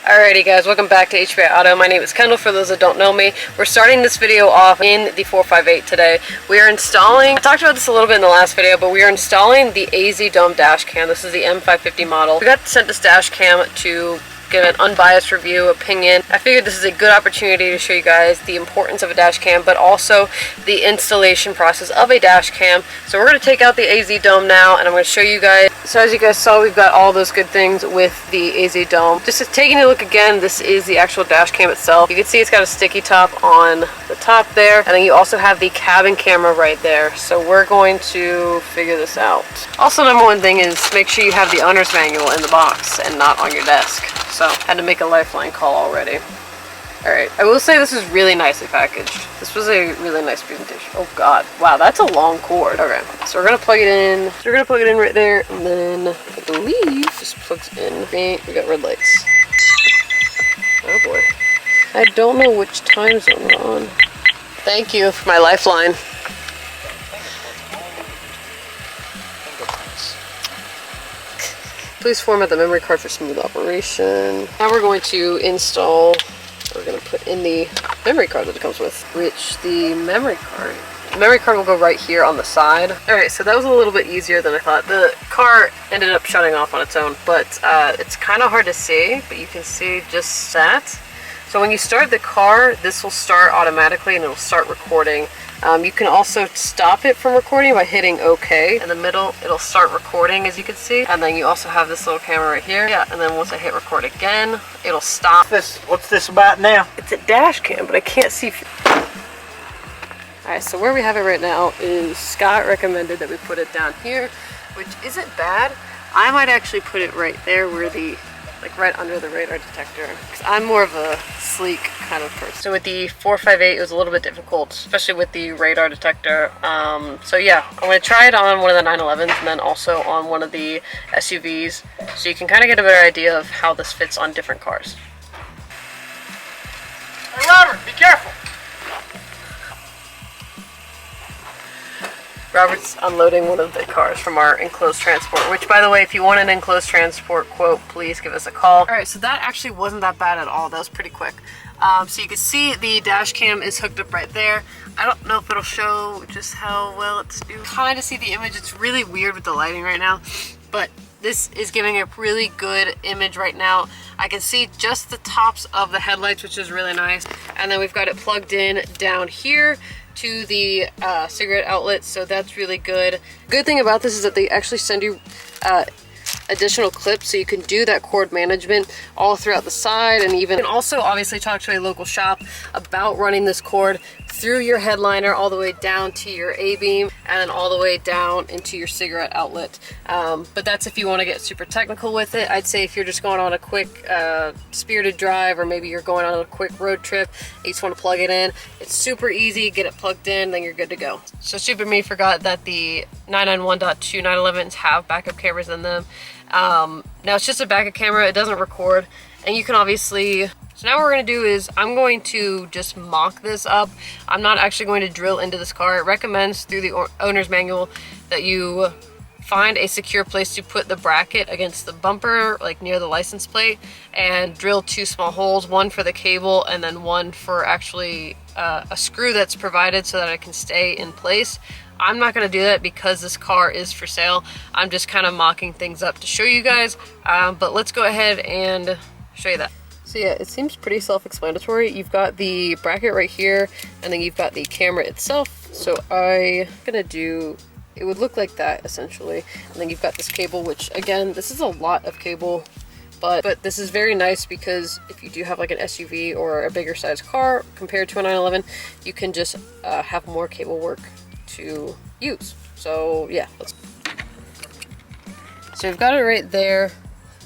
Alrighty guys, welcome back to HPI Auto. My name is Kendall for those that don't know me. We're starting this video off in the 458 today. We are installing, I talked about this a little bit in the last video, but we are installing the AZDOME dash cam. This is the M550 model. We got sent this dash cam to give an unbiased review, opinion. I figured this is a good opportunity to show you guys the importance of a dash cam, but also the installation process of a dash cam. So we're going to take out the AZDOME now, and I'm going to show you guys. So as you guys saw, we've got all those good things with the AZDOME. Just taking a look again, this is the actual dash cam itself. You can see it's got a sticky top on the top there, and then you also have the cabin camera right there. So we're going to figure this out. Also, number one thing is make sure you have the owner's manual in the box and not on your desk. So, had to make a lifeline call already. Alright, I will say this is really nicely packaged. This was a really nice presentation. Oh god, wow, that's a long cord. Okay, so we're gonna plug it in. So we're gonna plug it in right there, and then I believe this plugs in. We got red lights. Oh boy. I don't know which time zone we're on. Thank you for my lifeline. Please format the memory card for smooth operation. Now we're going to install, we're going to put in the memory card that it comes with, which the memory card will go right here on the side. Alright, so that was a little bit easier than I thought. The car ended up shutting off on its own, but it's kind of hard to see, but you can see just that. So when you start the car, this will start automatically and it'll start recording. You can also stop it from recording by hitting OK. In the middle, it'll start recording, as you can see. And then you also have this little camera right here. Yeah, and then once I hit record again, it'll stop. What's this about now? It's a dash cam, but I can't see. Alright, so where we have it right now is Scott recommended that we put it down here, which isn't bad. I might actually put it right there where right under the radar detector, because I'm more of a sleek kind of person. So with the 458, it was a little bit difficult, especially with the radar detector. So yeah, I'm going to try it on one of the 911s and then also on one of the SUVs, so you can kind of get a better idea of how this fits on different cars. Hey Robert, be careful! Robert's unloading one of the cars from our enclosed transport, which, by the way, if you want an enclosed transport quote, please give us a call. Alright, so that actually wasn't that bad at all. That was pretty quick. So you can see the dash cam is hooked up right there. I don't know if it'll show just how well it's doing. Kind of see the image. It's really weird with the lighting right now, but this is giving a really good image right now. I can see just the tops of the headlights, which is really nice. And then we've got it plugged in down here to the cigarette outlet, so that's really good. Good thing about this is that they actually send you additional clips, so you can do that cord management all throughout the side, and even also obviously talk to a local shop about running this cord through your headliner all the way down to your A-beam and then all the way down into your cigarette outlet. But that's if you want to get super technical with it. I'd say if you're just going on a quick spirited drive, or maybe you're going on a quick road trip, you just want to plug it in. It's super easy, get it plugged in, then you're good to go. So stupid me forgot that the 991.2 911s have backup cameras in them. Now it's just a backup camera, it doesn't record, and you can obviously. So now what we're going to do is I'm going to just mock this up. I'm not actually going to drill into this car. It recommends through the owner's manual that you find a secure place to put the bracket against the bumper, like near the license plate, and drill 2 small holes, one for the cable and then one for actually a screw that's provided so that it can stay in place. I'm not going to do that because this car is for sale. I'm just kind of mocking things up to show you guys, but let's go ahead and show you that. So yeah, it seems pretty self-explanatory. You've got the bracket right here, and then you've got the camera itself. So I'm gonna do, it would look like that essentially. And then you've got this cable, which again, this is a lot of cable, but this is very nice because if you do have like an SUV or a bigger size car compared to a 911, you can just have more cable work to use. So yeah, so we've got it right there,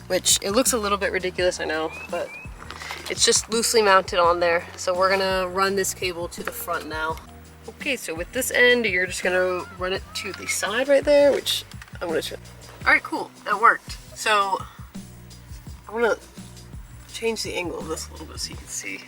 which it looks a little bit ridiculous, I know, but it's just loosely mounted on there. So we're gonna run this cable to the front now. Okay, so with this end, you're just gonna run it to the side right there, which I'm gonna show. All right, cool, that worked. So I'm gonna change the angle of this a little bit so you can see.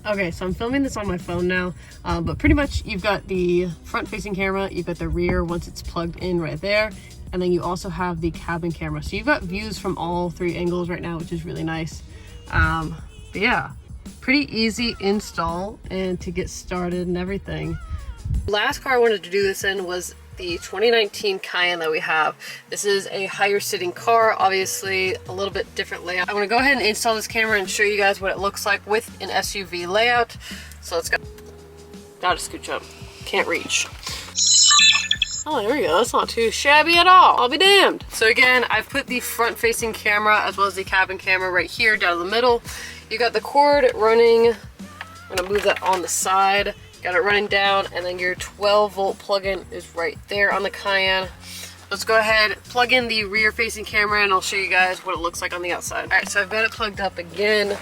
Okay, so I'm filming this on my phone now, but pretty much you've got the front facing camera, you've got the rear once it's plugged in right there, and then you also have the cabin camera. So you've got views from all 3 angles right now, which is really nice. But yeah, pretty easy install and to get started and everything. Last car I wanted to do this in was the 2019 Cayenne that we have. This is a higher sitting car, obviously a little bit different layout. I want to go ahead and install this camera and show you guys what it looks like with an SUV layout. So let's go. Gotta scooch up. Can't reach. Oh, there we go. That's not too shabby at all. I'll be damned. So again, I've put the front facing camera as well as the cabin camera right here down the middle. You got the cord running. I'm gonna move that on the side. Got it running down, and then your 12-volt plug-in is right there on the Cayenne. Let's go ahead, plug in the rear facing camera, and I'll show you guys what it looks like on the outside. All right, so I've got it plugged up again.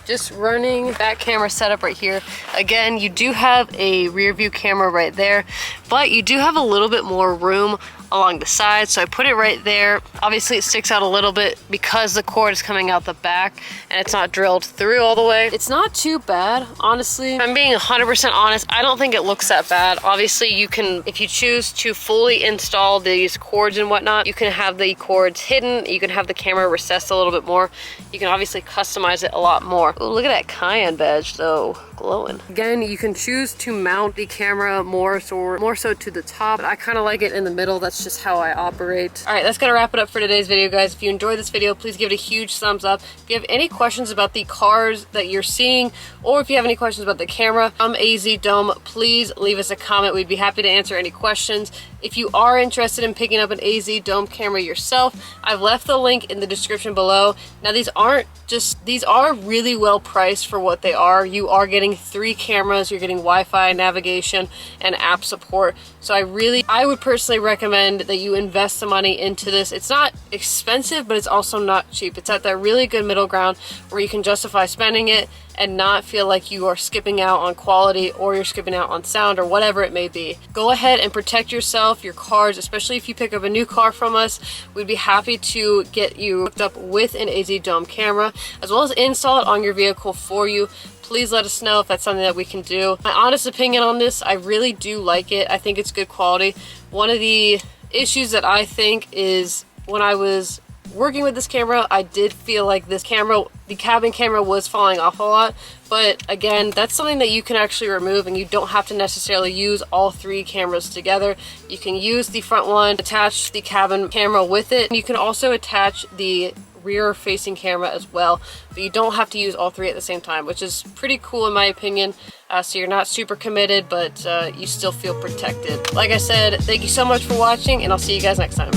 Just running back camera setup right here. Again, you do have a rear view camera right there, but you do have a little bit more room along the side, so I put it right there. Obviously it sticks out a little bit because the cord is coming out the back and it's not drilled through all the way. It's not too bad, honestly. If I'm being 100% honest, I don't think it looks that bad. Obviously you can, if you choose to fully install these cords and whatnot, you can have the cords hidden, you can have the camera recessed a little bit more. You can obviously customize it a lot more. Ooh, look at that Cayenne badge though, glowing. Again, you can choose to mount the camera more so to the top, but I kind of like it in the middle. That's just how I operate. All right, that's gonna wrap it up for today's video, guys. If you enjoyed this video, please give it a huge thumbs up. If you have any questions about the cars that you're seeing, or if you have any questions about the camera from AZDOME, please leave us a comment. We'd be happy to answer any questions. If you are interested in picking up an AZDOME camera yourself, I've left the link in the description below. Now these are really well priced for what they are. You are getting 3 cameras, you're getting Wi-Fi, navigation, and app support. So I would personally recommend that you invest the money into this. It's not expensive, but it's also not cheap. It's at that really good middle ground where you can justify spending it and not feel like you are skipping out on quality or you're skipping out on sound or whatever it may be. Go ahead and protect yourself, your cars, especially if you pick up a new car from us. We'd be happy to get you hooked up with an AZDOME camera, as well as install it on your vehicle for you. Please let us know if that's something that we can do. My honest opinion on this, I really do like it. I think it's good quality. One of the issues that I think is when I was working with this camera, I did feel like this camera, the cabin camera, was falling off a lot. But again, that's something that you can actually remove, and you don't have to necessarily use all 3 cameras together. You can use the front one, attach the cabin camera with it. You can also attach the rear facing camera as well, but you don't have to use all 3 at the same time, which is pretty cool in my opinion. So you're not super committed, but you still feel protected. Like I said, thank you so much for watching, and I'll see you guys next time.